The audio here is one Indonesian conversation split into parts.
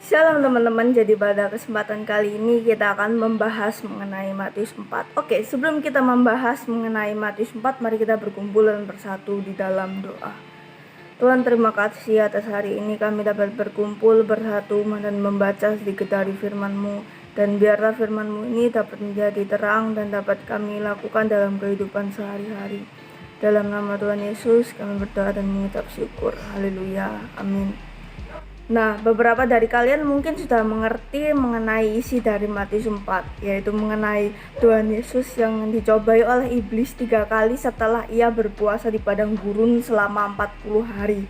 Shalom teman-teman, jadi pada kesempatan kali ini kita akan membahas mengenai Matius 4. Oke, sebelum kita membahas mengenai Matius 4, mari kita berkumpul dan bersatu di dalam doa. Tuhan, terima kasih atas hari ini kami dapat berkumpul bersatu dan membaca sedikit dari firman-Mu. Dan biarlah firman-Mu ini dapat menjadi terang dan dapat kami lakukan dalam kehidupan sehari-hari. Dalam nama Tuhan Yesus kami berdoa dan mengucap syukur. Haleluya, amin. Nah, beberapa dari kalian mungkin sudah mengerti mengenai isi dari Matius 4, yaitu mengenai Tuhan Yesus yang dicobai oleh iblis 3 kali setelah ia berpuasa di padang gurun selama 40 hari.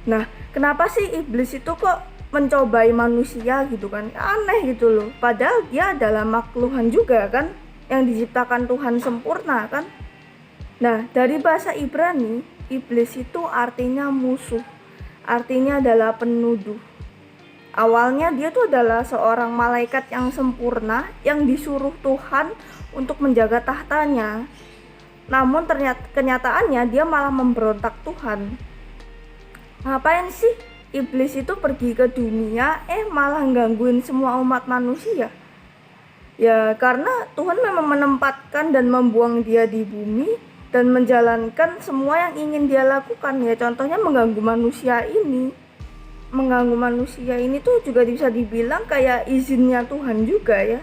Nah, kenapa sih iblis itu kok mencobai manusia gitu kan? Aneh gitu loh. Padahal dia adalah makhluk juga kan, yang diciptakan Tuhan sempurna kan. Nah, dari bahasa Ibrani, iblis itu artinya musuh. Artinya adalah penuduh. Awalnya dia tuh adalah seorang malaikat yang sempurna yang disuruh Tuhan untuk menjaga tahtanya. Namun kenyataannya dia malah memberontak Tuhan. Ngapain sih iblis itu pergi ke dunia malah gangguin semua umat manusia? Ya karena Tuhan memang menempatkan dan membuang dia di bumi dan menjalankan semua yang ingin dia lakukan. Ya contohnya mengganggu manusia ini tuh juga bisa dibilang kayak izinnya Tuhan juga ya.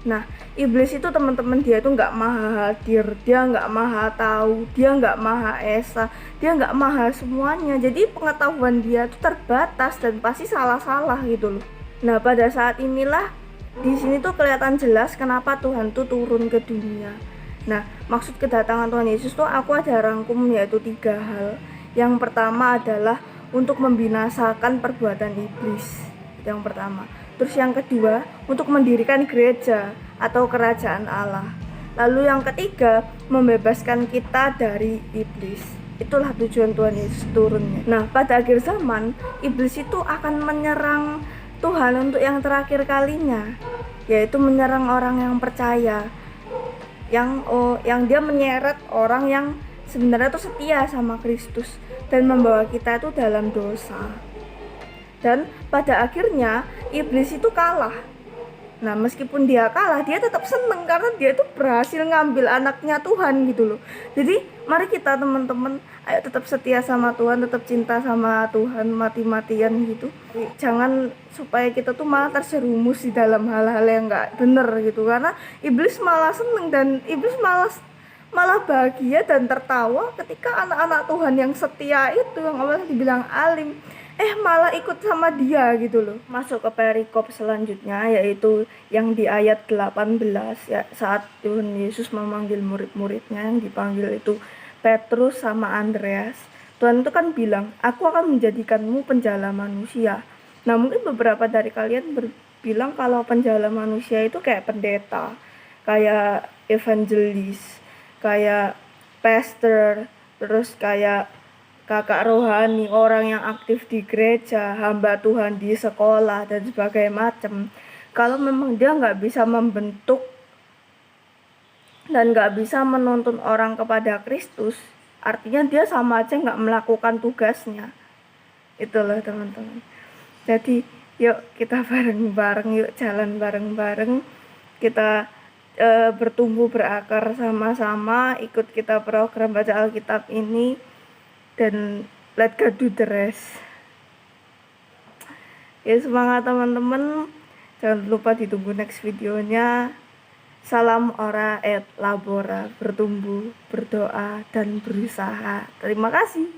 Nah, iblis itu teman-teman, dia itu nggak maha hadir, dia nggak maha tahu, dia nggak maha esa, dia nggak maha semuanya. Jadi pengetahuan dia itu terbatas dan pasti salah-salah gitu loh. Nah, pada saat inilah di sini tuh kelihatan jelas kenapa Tuhan tuh turun ke dunia. Nah, maksud kedatangan Tuhan Yesus tuh aku ada rangkum yaitu 3 hal. Yang pertama adalah untuk membinasakan perbuatan iblis. Yang pertama. Terus yang kedua, untuk mendirikan gereja atau kerajaan Allah. Lalu yang ketiga, membebaskan kita dari iblis. Itulah tujuan Tuhan Yesus turunnya. Nah, pada akhir zaman, iblis itu akan menyerang Tuhan untuk yang terakhir kalinya, yaitu menyerang orang yang percaya. Yang dia menyeret orang yang sebenarnya itu setia sama Kristus dan membawa kita itu dalam dosa. Dan pada akhirnya iblis itu kalah. Nah, meskipun dia kalah, dia tetap seneng karena dia itu berhasil ngambil anaknya Tuhan gitu loh. Jadi mari kita teman-teman, ayo tetap setia sama Tuhan, tetap cinta sama Tuhan mati-matian gitu. Jangan supaya kita tuh malah terjerumus di dalam hal-hal yang nggak bener gitu, karena iblis malah seneng dan iblis malah bahagia dan tertawa ketika anak-anak Tuhan yang setia itu, yang awalnya dibilang alim, malah ikut sama dia gitu loh. Masuk ke perikop selanjutnya, yaitu yang di ayat 18 ya, saat Tuhan Yesus memanggil murid-muridnya yang dipanggil itu Petrus sama Andreas. Tuhan itu kan bilang, aku akan menjadikanmu penjala manusia. Nah, mungkin beberapa dari kalian bilang kalau penjala manusia itu kayak pendeta, kayak evangelis, kayak pastor, terus kayak kakak rohani, orang yang aktif di gereja, hamba Tuhan di sekolah dan sebagainya macam. Kalau memang dia nggak bisa membentuk dan nggak bisa menuntun orang kepada Kristus, artinya dia sama aja nggak melakukan tugasnya. Itulah teman-teman. Jadi yuk kita bareng-bareng, yuk jalan bareng-bareng, kita bertumbuh berakar sama-sama, ikut kita program baca Alkitab ini, dan let God do the rest. Ya, semangat teman-teman, jangan lupa ditunggu next videonya. Salam ora et labora, bertumbuh, berdoa dan berusaha. Terima kasih.